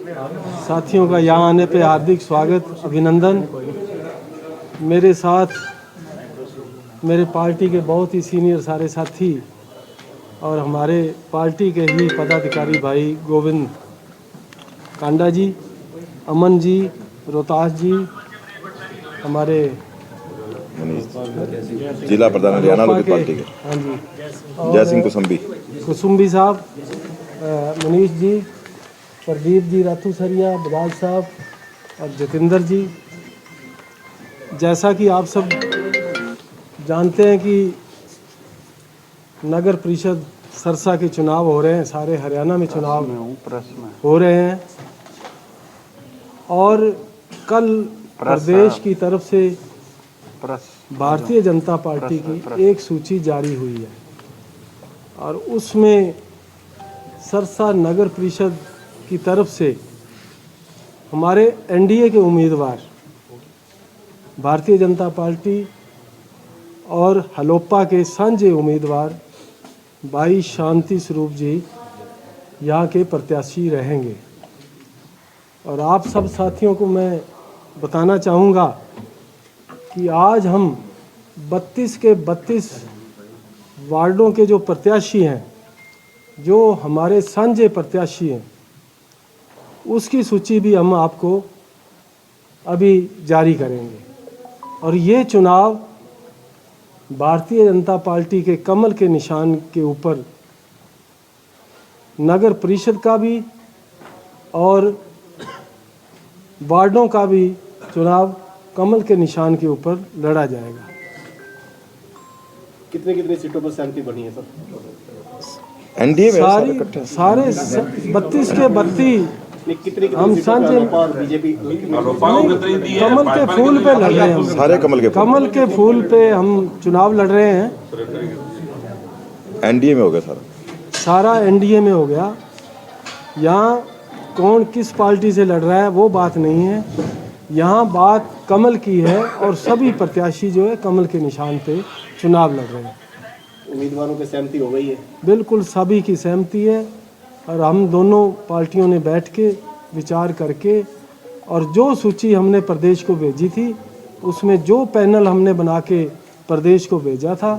साथियों का यहाँ आने पे हार्दिक स्वागत, अभिनंदन। मेरे साथ मेरे पार्टी के बहुत ही सीनियर सारे साथी और हमारे पार्टी के ही पदाधिकारी भाई गोविंद कांडा जी, अमन जी, रोहतास जी, हमारे जिला प्रधान हरियाणा लोकहित पार्टी के, हाँ जी, जय सिंह कुसुम्बी साहब, मनीष जी, प्रदीप जी राथूसरिया, बजाज साहब और जतिंदर जी। जैसा कि आप सब जानते हैं कि नगर परिषद सरसा के चुनाव हो रहे हैं, सारे हरियाणा में चुनाव हो रहे हैं और कल प्रदेश की तरफ से भारतीय जनता पार्टी की एक सूची जारी हुई है और उसमें सरसा नगर परिषद की तरफ से हमारे एनडीए के उम्मीदवार भारतीय जनता पार्टी और हलोपा के साझे उम्मीदवार भाई शांति स्वरूप जी यहाँ के प्रत्याशी रहेंगे। और आप सब साथियों को मैं बताना चाहूँगा कि आज हम 32 के 32 वार्डों के जो प्रत्याशी हैं, जो हमारे साझे प्रत्याशी हैं, उसकी सूची भी हम आपको अभी जारी करेंगे। और ये चुनाव भारतीय जनता पार्टी के कमल के निशान के ऊपर नगर परिषद का भी और वार्डों का भी चुनाव कमल के निशान के ऊपर लड़ा जाएगा। कितने सीटों पर सहमति बनी है सर? एनडीए में सारे 32 के 32 हम साझे बीजेपी कमल के फूल पे लड़ रहे हैं। सारे कमल के फूल पे हम चुनाव लड़ रहे हैं। एनडीए में हो गया सारा एनडीए में हो गया। यहाँ कौन किस पार्टी से लड़ रहा है वो बात नहीं है, यहाँ बात कमल की है और सभी प्रत्याशी जो है कमल के निशान पे चुनाव लड़ रहे हैं। उम्मीदवारों की सहमति हो गई है? बिल्कुल सभी की सहमति है और हम दोनों पार्टियों ने बैठ के विचार करके और जो सूची हमने प्रदेश को भेजी थी उसमें जो पैनल हमने बना के प्रदेश को भेजा था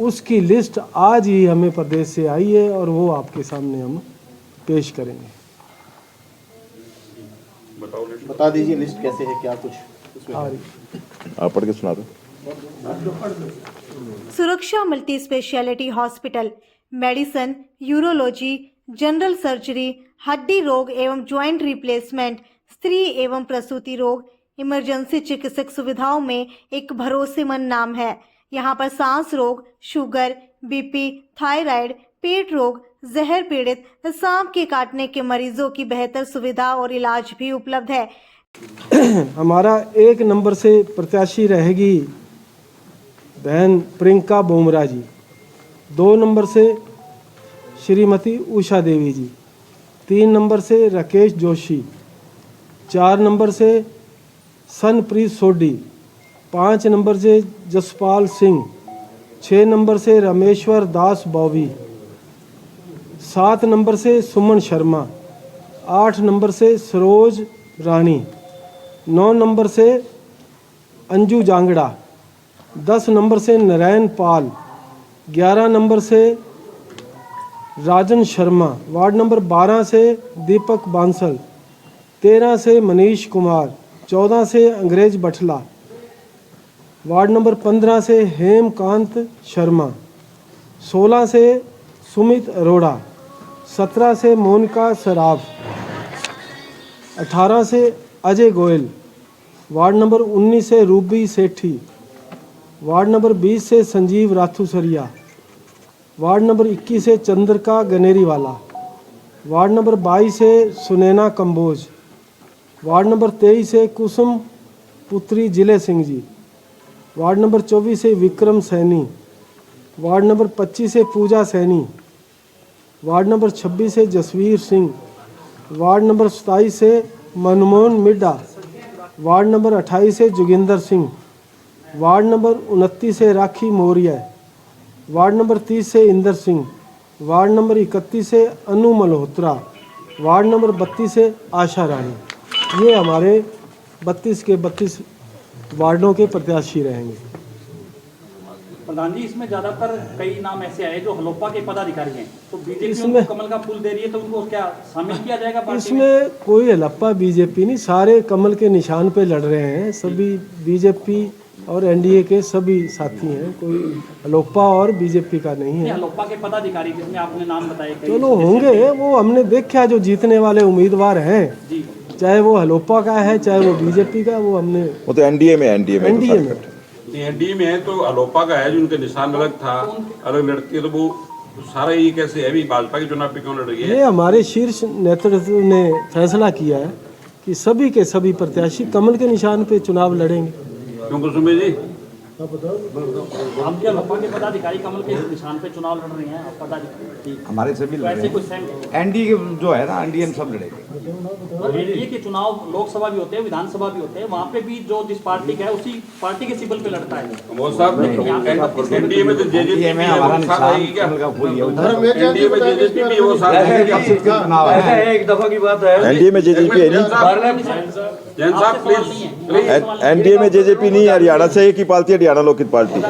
उसकी लिस्ट आज ही हमें प्रदेश से आई है और वो आपके सामने हम पेश करेंगे। बता दीजिए लिस्ट कैसे है, क्या कुछ उसमें आ रही आप पढ़ के सुना दो। सुरक्षा multi speciality hospital, medicine, urology, general surgery, हड्डी रोग एवं ज्वाइंट रिप्लेसमेंट, स्त्री एवं प्रसूति रोग, इमरजेंसी चिकित्सक सुविधाओं में एक भरोसेमंद नाम है। यहाँ पर सांस रोग, शुगर, बीपी, थायराइड, पेट रोग, जहर पीड़ित, सांप के काटने के मरीजों की बेहतर सुविधा और इलाज भी उपलब्ध है। हमारा 1 नंबर से प्रत्याशी रहेगी बहन प्रियंका बोमरा जी, 2 नंबर से श्रीमती उषा देवी जी, 3 नंबर से राकेश जोशी, 4 नंबर से सनप्रीत सोडी, 5 नंबर से जसपाल सिंह, 6 नंबर से रामेश्वर दास बॉबी, 7 नंबर से सुमन शर्मा, 8 नंबर से सरोज रानी, 9 नंबर से अंजू जांगड़ा, 10 नंबर से नारायण पाल, 11 नंबर से राजन शर्मा, वार्ड नंबर 12 से दीपक बांसल, 13 से मनीष कुमार, 14 से अंग्रेज बठला, वार्ड नंबर 15 से हेमकांत शर्मा, 16 से सुमित अरोड़ा, 17 से मोनिका सराफ, 18 से अजय गोयल, वार्ड नंबर 19 से रूबी सेठी, वार्ड नंबर 20 से संजीव राथूसरिया, वार्ड नंबर 21 से चंद्रिका गनेरीवाला, वार्ड नंबर 22 से सुनैना कंबोज, वार्ड नंबर 23 से कुसुम पुत्री जिले सिंह जी, वार्ड नंबर 24 से विक्रम सैनी, वार्ड नंबर 25 से पूजा सैनी, वार्ड नंबर 26 से जसवीर सिंह, वार्ड नंबर 27 से मनमोहन मिड्डा, वार्ड नंबर 28 से जोगिंदर सिंह, वार्ड नंबर 29 से राखी मौर्य, वार्ड नंबर 30 से इंदर सिंह, वार्ड नंबर 31 से अनु मल्होत्रा, वार्ड नंबर 32 से आशा रानी, ये हमारे 32 के 32 वार्डों के प्रत्याशी रहेंगे। प्रधान जी, इसमें ज्यादातर कई नाम ऐसे आए जो हलोपा के पदाधिकारी हैं, तो बीजेपी इसमें- उनको कमल का फूल दे रही है, तो उनको क्या शामिल किया जाएगा पार्टी में? इसमें कोई हलप्पा बीजेपी नहीं, सारे कमल के निशान पे लड़ रहे हैं, सभी बीजेपी और एनडीए के सभी साथी हैं, कोई हलोपा और बीजेपी का नहीं नहीं, है। हलोपा के पदाधिकारी जिसमें आपने नाम बताए कई चलो होंगे, वो हमने देखा जो जीतने वाले उम्मीदवार हैं, जी, चाहे वो हलोपा का है चाहे वो बीजेपी का, वो हमने वो तो एनडीए में एनडीए में एनडीए में है तो अलोपा का है जो उनके निशान अलग था, अलग लड़ती है, तो वो सारा ये कैसे है भी भाजपा के चुनाव पे क्यों लड़ रही है? ये हमारे शीर्ष नेतृत्व ने फैसला किया है कि सभी के सभी प्रत्याशी कमल के निशान पे चुनाव लड़ेंगे। क्यों कुसुमे जी? आपके हलोपा के पदाधिकारी कमल के निशान पे चुनाव लड़ रहे हैं, आप पदाधिकारी हमारे सभी तो लड़ ऐसे रहे कुछ हैं। एनडीए के जो है ना, एनडीए सब लड़ेंगे। एनडीए के चुनाव लोकसभा भी होते हैं, विधानसभा भी होते हैं, वहाँ पे भी जो जिस पार्टी का है उसी पार्टी के सिंबल पे लड़ता है। वो साहब एनडीए में तो जेजेपी में हमारा वो साथ रहेगी क्या? निशान कमल का फूल ही है। एनडीए में जेजेपी भी वो साथ रहेगी क्या? चुनाव है। एक दफा की बात है, एनडीए में जेजेपी है नहीं, जैन साहब प्लीज। एनडीए में जेजेपी नहीं है, हरियाणा से एक ही पार्टी है, हरियाणा लोकहित पार्टी।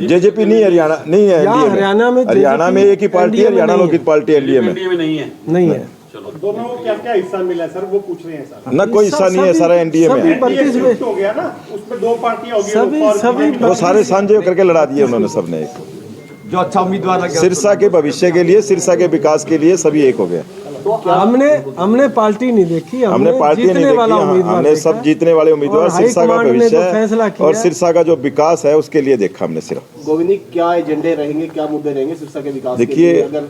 जेजेपी नहीं, हरियाणा नहीं है यहाँ एनडीए हरियाणा में में, हरियाणा में एक ही पार्टी है, हरियाणा लोकहित पार्टी एनडीए में एनडीए में नहीं है। नहीं है, दोनों को क्या क्या हिस्सा मिला है सर, वो पूछ रहे हैं सर। ना कोई हिस्सा नहीं है, सारा एनडीए में है। 32 में हो गया ना, उसमें दो पार्टियां हो गई, सभी लोकपाल सभी वो सारे सांझे करके लड़ा दिए उन्होंने सबने। जो अच्छा उम्मीदवार लगे सिरसा के भविष्य के लिए, सिरसा के विकास के लिए सभी एक हो गए। हमने पार्टी नहीं देखी, हमने पार्टी नहीं जीतने वाला देखी, उम्मीदवार हमने देखा। सब जीतने वाले उम्मीदवार, और सिरसा का हाईकमांड ने जो फैसला भविष्य किया- और सिरसा का जो विकास है उसके लिए देखा हमने सिर्फ। गोविंदी, क्या एजेंडे रहेंगे, क्या मुद्दे रहेंगे सिरसा के विकास के देखिए, लिए? अगर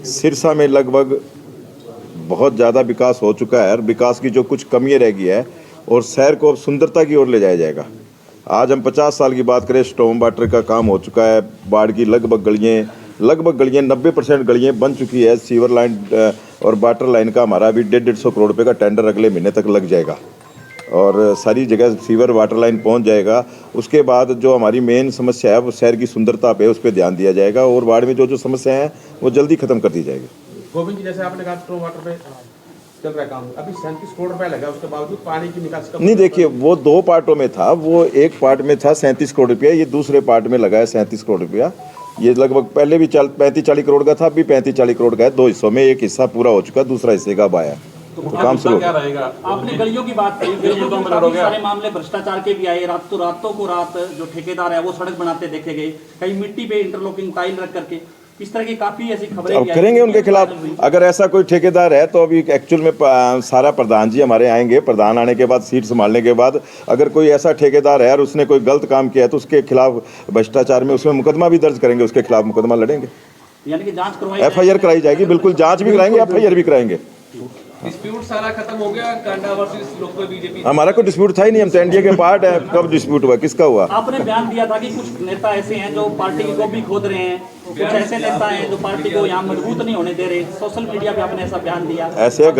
सिरसा में लगभग बहुत ज़्यादा विकास हो चुका है और विकास की जो कुछ कमियाँ रह गई है और शहर को अब सुंदरता की ओर ले जाया जाएगा। आज हम 50 साल की बात करें, स्टॉर्म वाटर का काम हो चुका है, बाढ़ की लगभग गलियाँ 90% गलियाँ बन चुकी है। सीवर लाइन और वाटर लाइन का हमारा अभी 150 करोड़ रुपये का टेंडर अगले महीने तक लग जाएगा और सारी जगह सीवर वाटर लाइन पहुंच जाएगा। उसके बाद जो हमारी मेन समस्या है वो शहर की सुंदरता पे, उस पर ध्यान दिया जाएगा और वार्ड में जो समस्या है वो जल्दी खत्म कर दी जाएगी। गोविंद जी, जैसे आपने कहा स्टॉर्म वाटर पे चल रहा है काम, अभी 37 करोड़ रुपए लगा, उसके बावजूद पानी की निकासी का नहीं, देखिए वो दो पार्टों में था, वो एक पार्ट में था 37 करोड़ रुपया, ये दूसरे पार्ट में लगा है 37 करोड़ रुपया। ये लगभग पहले भी 35-40 करोड़ का था, अभी 35-40 करोड़ का है। दो हिस्सों में एक हिस्सा पूरा हो चुका, दूसरा हिस्से का अब आया तो काम शुरू हो क्या गया। रहेगा? आपने गलियों की बात कही, गलियों में काफी सारे मामले भ्रष्टाचार के भी आए। रातों को रात जो ठेकेदार है वो सड़क बनाते देखे गए, कहीं मिट्टी पे इंटरलॉकिंग टाइल रख करके, इस तरह की काफी ऐसी खबरें अब भी आई। करेंगे उनके खिलाफ, अगर ऐसा कोई ठेकेदार है तो अभी एक्चुअल में सारा प्रधान जी हमारे आएंगे, प्रधान आने के बाद सीट संभालने के बाद अगर कोई ऐसा ठेकेदार है और उसने कोई गलत काम किया है तो उसके खिलाफ भ्रष्टाचार में उसमें मुकदमा भी दर्ज करेंगे, उसके खिलाफ मुकदमा लड़ेंगे, यानी कि जांच करवाई एफआईआर कराई जाएगी, बिल्कुल जांच भी कराएंगे, एफआईआर भी कराएंगे। डिस्प्यूट सारा खत्म हो गया, कांडा वर्सेस लोकल बीजेपी। हमारा कोई डिस्प्यूट था ही नहीं, हम तो एनडीए के पार्ट है। कब डिस्प्यूट हुआ, किसका हुआ? आपने बयान दिया था कि कुछ नेता ऐसे हैं जो पार्टी को भी खोद रहे हैं, कुछ ऐसे नेता हैं जो पार्टी को यहाँ मजबूत नहीं होने दे रहे। सोशल मीडिया पे आपने ऐसा बयान दिया। ऐसे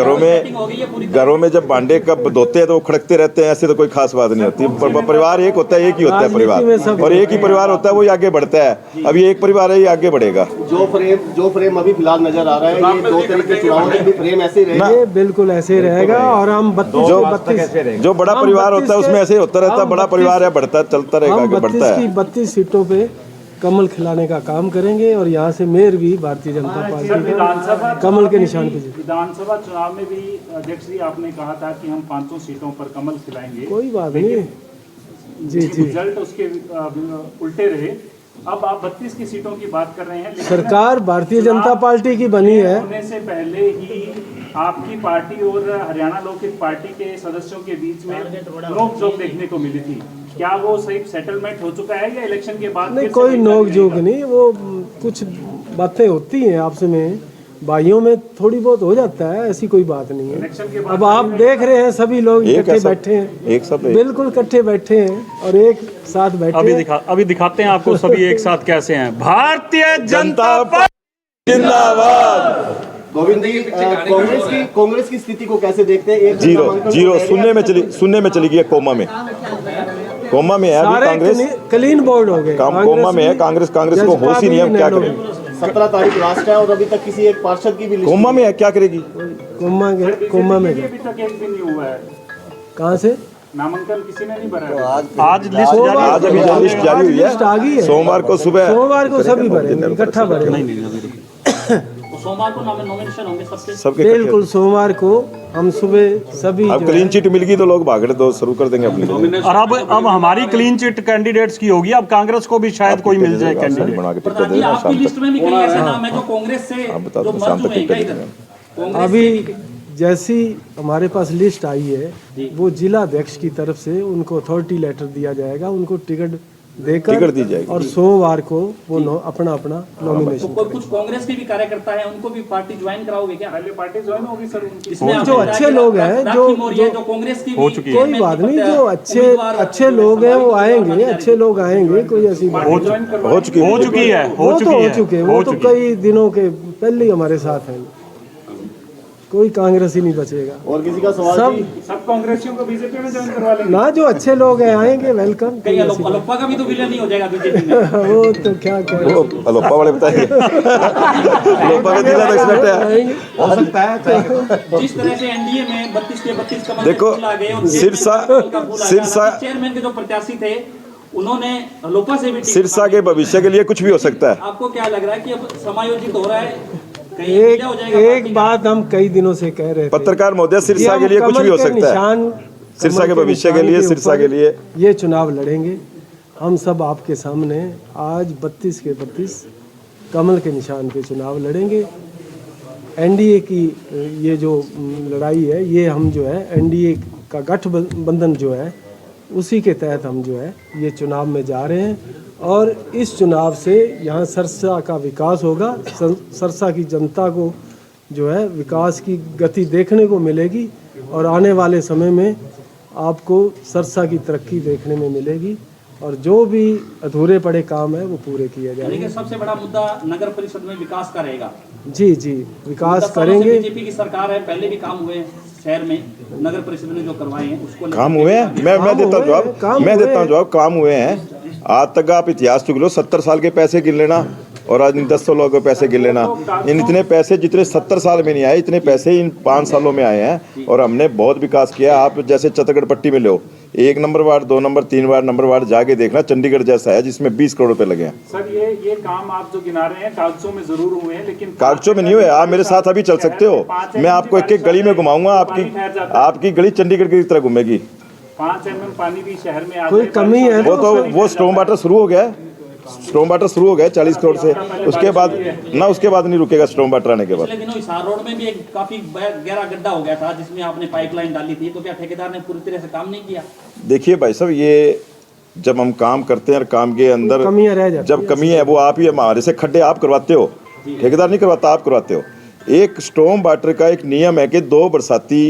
घरों में जब भांडे कब धोते हैं तो वो खड़कते रहते हैं, ऐसे तो कोई खास बात नहीं होती। परिवार एक होता है, एक ही होता है परिवार, और एक ही परिवार होता है, वही आगे बढ़ता है। अभी एक परिवार है, ये आगे बढ़ेगा। जो फ्रेम अभी फिलहाल नजर आ रहा है, ये 2 तरह के चुनाव में भी फ्रेम ऐसे रहेगा। ये बिल्कुल ऐसे रहेगा और हम 32 जो बड़ा परिवार होता है उसमें ऐसे होता रहता है, बड़ा परिवार है, बढ़ता चलता रहेगा, आगे बढ़ता है। 32 सीटों पे कमल खिलाने का काम करेंगे और यहाँ से मेयर भी भारतीय जनता पार्टी का कमल के निशान पे। विधानसभा चुनाव में भी अध्यक्ष जी आपने कहा था कि हम 500 सीटों पर कमल खिलाएंगे, कोई बात नहीं, जी जी। रिजल्ट उसके उल्टे रहे। अब आप 32 की सीटों की बात कर रहे हैं, लेकिन सरकार भारतीय जनता पार्टी की बनी है। होने से पहले ही आपकी पार्टी और हरियाणा लोकहित पार्टी के सदस्यों के बीच में नोक-झोंक देखने को मिली थी। क्या वो सही सेटलमेंट हो चुका है या इलेक्शन के बाद? नहीं, कोई नोक-झोंक नहीं, वो कुछ बातें होती हैं आपस में, भाइयों में थोड़ी बहुत हो जाता है, ऐसी कोई बात नहीं है। अब आप देख रहे हैं सभी लोग इकट्ठे बैठे हैं, एक सब बिल्कुल इकट्ठे बैठे हैं और एक साथ बैठे हैं। अभी दिखाते हैं आपको सभी एक साथ कैसे हैं। भारतीय जनता पार्टी जिंदाबाद। गोविंद जी, कांग्रेस की स्थिति को कैसे देखते हैं? 0 सुनने में चली गई है, कोमा में है अभी सारे कांग्रेस, क्लीन बोर्ड हो गए, कोमा में है कांग्रेस को होश ही नहीं है, क्या करें। 17 तारीख लास्ट है और अभी तक किसी एक पार्षद की भी लिस्ट कोमा में है, क्या करेगी? कोमा में अभी तक एक भी नहीं हुआ है। कहाँ से नामांकन किसी ने नहीं भरा है। आज अभी लिस्ट जारी हुई लिस्ट आ गई है, है। सोमवार को सभी भरेंगे, इकट्ठा भरेंगे। तो सोमवार को नॉमिनेशन होंगे सबके। बिल्कुल, सोमवार को हम सुबह सभी अब क्लीन चिट मिल गई तो लोग भागड़े तो शुरू कर देंगे अपनी। और अब हमारी क्लीन चिट कैंडिडेट्स की होगी, अब कांग्रेस को भी शायद कोई मिल जाए कैंडिडेट। बना के टिकट प्रधान जी, देना आपकी शाम लिस्ट तक। में भी कई ऐसे नाम है जो कांग्रेस से बता जो दो, शाम मर्ज तक हुए हैं टिकट इधर। देंगे। कांग्रेस अभी जैसी हमारे पास लिस्ट आई है, वो जिला अध्यक्ष की तरफ से उनको अथॉरिटी लेटर दिया जाएगा, उनको टिकट देकर दी जाएगी। और सोमवार को वो अपना नॉमिनेशन। तो कुछ कांग्रेस के भी कार्यकर्ता हैं, उनको भी पार्टी ज्वाइन कराओगे क्या? पहले पार्टी ज्वाइन होगी सर उनकी। इसमें जो अच्छे लोग हैं, जो कांग्रेस की हो चुकी है। कोई बात नहीं, जो अच्छे लोग हैं वो आएंगे, अच्छे लोग आएंगे, कोई ऐसी बात नहीं। हो चुकी वो तो हो चुके, वो तो कई दिनों के पहले ही हमारे साथ हैं, कोई कांग्रेस ही नहीं बचेगा। और किसी का सवाल? सब कांग्रेसियों को बीजेपी में ज्वाइन करवा लेंगे ना, जो अच्छे लोग हैं आएंगे, वेलकम। कहीं अलोपा का भी तो विलय नहीं हो जाएगा बीजेपी में? वो तो क्या कह रहे वो अलोपा वाले बताएंगे। अलोपा का जिला एक्सपर्ट है, हो सकता है। जिस तरह से एनडीए में 32 के 32 कमल देखो, आ गए और सिरसा चेयरमैन के जो प्रत्याशी थे उन्होंने अलोपा से भी सिरसा के भविष्य के लिए कुछ भी हो सकता है। आपको क्या लग रहा है कि अब समायोजित हो रहा है? एक बात हम कई दिनों से कह रहे थे, पत्रकार महोदय, सिरसा के लिए कुछ भी हो सकता है। सिरसा के भविष्य के लिए, सिरसा के लिए ये चुनाव लड़ेंगे हम सब आपके सामने। आज 32 के 32 कमल के निशान पे चुनाव लड़ेंगे। एनडीए की ये जो लड़ाई है, ये हम जो है एनडीए का गठबंधन जो है उसी के तहत हम जो है ये चुनाव में जा रहे हैं। और इस चुनाव से यहाँ सरसा का विकास होगा, सरसा की जनता को जो है विकास की गति देखने को मिलेगी और आने वाले समय में आपको सरसा की तरक्की देखने में मिलेगी और जो भी अधूरे पड़े काम है वो पूरे किए जाएंगे। सबसे बड़ा मुद्दा नगर परिषद में विकास का रहेगा। जी जी, विकास करेंगे। बीजेपी की सरकार है, पहले भी काम हुए हैं शहर में, नगर परिषद ने जो करवाए हैं उसको काम हुए हैं। मैं देता हूँ जवाब, काम हुए हैं। आज तक आप इतिहास चुक लो, 70 साल के पैसे गिन लेना और आज इन 10 लोगों के पैसे गिन लेना। इन इतने पैसे जितने 70 साल में नहीं आए, इतने पैसे इन 5 सालों में आए हैं और हमने बहुत विकास किया। आप जैसे चतरगढ़ पट्टी में लो, 1 number ward, 2 number, 3 number ward जाके देखना, चंडीगढ़ जैसा है जिसमें 20 करोड़ रुपए लगे हैं। सर ये काम आप जो गिना रहे हैं कागजों में जरूर हुए हैं, लेकिन कागजों में नहीं हुए। आप मेरे साथ अभी चल सकते हो, मैं आपको एक एक गली में घुमाऊंगा, आपकी गली चंडीगढ़ की तरह घूमेगी। 5 mm पानी भी शहर में आ कोई कमी है? वो स्टॉर्म वाटर शुरू हो गया है। स्टॉर्म वाटर शुरू हो गया 40 करोड़ से, उसके बाद नहीं रुकेगा स्टॉर्म वाटर आने के बाद। पिछले दिनों हिसार रोड में भी एक काफी गहरा गड्ढा हो गया था जिसमें आपने पाइपलाइन डाली थी, तो क्या ठेकेदार ने पूरी तरह से काम नहीं किया? देखिए भाई साहब, ये जब हम काम करते हैं और काम के अंदर जब कमी है वो आप ही हमारे से खड्डे आप करवाते हो, ठेकेदार नहीं करवाता, आप करवाते हो। एक स्टॉर्म वाटर का एक नियम है कि 2 बरसाती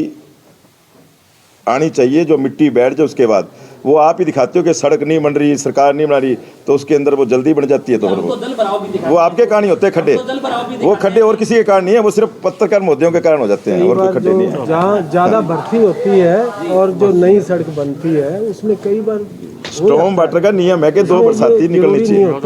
आनी चाहिए, जो मिट्टी बैठ जाए उसके बाद वो आप ही दिखाते हो कि सड़क नहीं बन रही, सरकार नहीं बना रही, तो उसके अंदर वो जल्दी बन जाती है। तो वो आपके कारण ही होते हैं खड्डे, वो खड्डे और किसी के कारण नहीं है, वो सिर्फ पत्रकार महोदयों के कारण हो जाते हैं और कोई खड्डे नहीं है। जहाँ ज़्यादा भर्ती होती है और जो नई सड़क बनती है उसमें कई बार स्टॉर्म वाटर का नियम है कि 2 बरसाती निकलनी चाहिए।